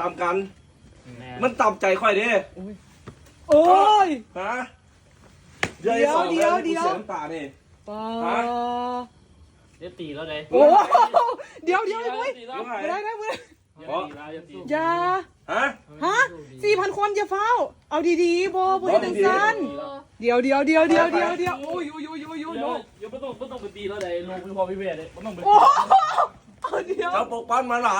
ตามกันมันตามใจค่อยดิ โอ้ย ฮะเดี๋ยวเสียน้ำตานี่ ป้า เดี๋ยวตีแล้วเลย โอ้เดี๋ยวไอ้บอย ยังไง ไม่ได้ไม่ได้ อย่า อย่า ฮะ ฮะ4,000 คนอย่าเฝ้าเอาดีๆบ่ได้จังซั่นเดี๋ยวโอ้ยอย่าไม่ต้องไปตีแล้วเลยลงพี่พอพี่เวทเลยไม่ต้องไป โอ้เอาเดี๋ยว เจ้าปกปั้นมันเหรอ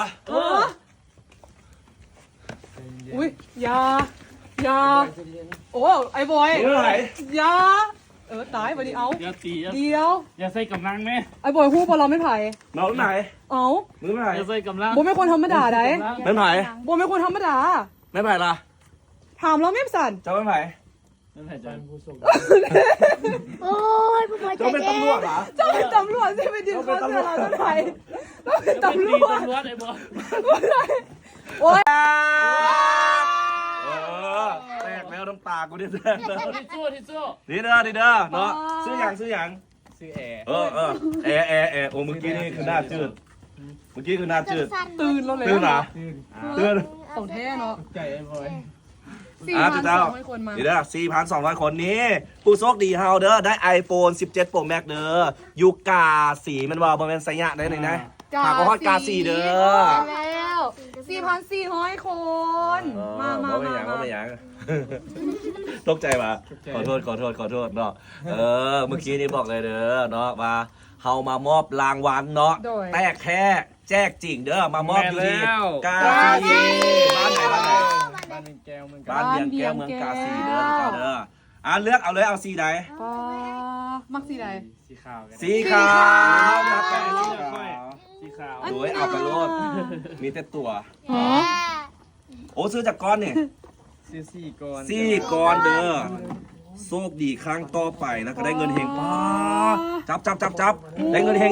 อุ้ยอย่าโอ้ไอ้บอย เมื่อไหร่ อย่าตายวันนี้เอา อย่าตี เดี๋ยว อย่าใส่กำลังไหม ไอ้บอยฮู้บ่เราไม่ไผ่ น้องไหน เอา มือไม่ไหน อย่าใส่กำลัง บ่ไม่คนธรรมดาได้ ไม่ไหน บ่ไม่คนธรรมดา ไม่ไหนล่ะ ถามเราไม่สั่น เจ้าไม่ไหน นั่นแหละจ้ะ โอ้ยผู้ป่วยใจ เจ้าเป็น เย็น ตำรวจเหรอ เจ้าเป็นตำรวจสิไปดึงคอเสื้อเราเท่าไหร่เราเป็นตำรวจ ตำรวจไอ้บอล โอ้ย แตกแล้วน้ำตากูได้แตกแล้ว ทิชชู่ ดีเด้อเนาะซื้ออย่าง ซื้อแอร์ แอร์โอ้เมื่อกี้นี่คือหน้าจืดเมื่อกี้คือหน้าจืด ตื่นแล้วเลย ตื่นเหรอตื่น ของแท้เนาะ ใจไอ้บอย 4,200 คนมา ดีเด้อ4,200 คนนี้ผู้โชคดีเฮาเด้อได้ iPhone 17 Pro Max เด้อยูกาสีมันว่าบ่แม่นไสยะได้ไหนนะหากว่าฮอดกาสีเด้อ แล้ว 4,400 คน มาไม่ยังตกใจป่ะขอโทษเนาะเมื่อกี้นี่บอกเลยเด้อเนาะว่าเฮามามอบรางวัลเนาะแตกแท้แจกจริงเด้อมามอบอยู่ที่กาสีบ้านไหน บ้านเป็นแก้วเหมือนกัน บ้านเบียงแก้วเมืองกาสีเด้อเด้อเลือกเอาเลยเอาสีใด ป้ามักสีใด สีขาวกัน สีขาวมาแปลสีขาว สีขาว โดยเอาไปโลดมีแต่ตัว แม่ โอ้ซื้อจากก้อนนี่ ซื้อ4 ก้อน 4 ก้อนเด้อโชคดีครั้งต่อไปนะก็ได้เงินเฮงป้าจับได้เงินเฮง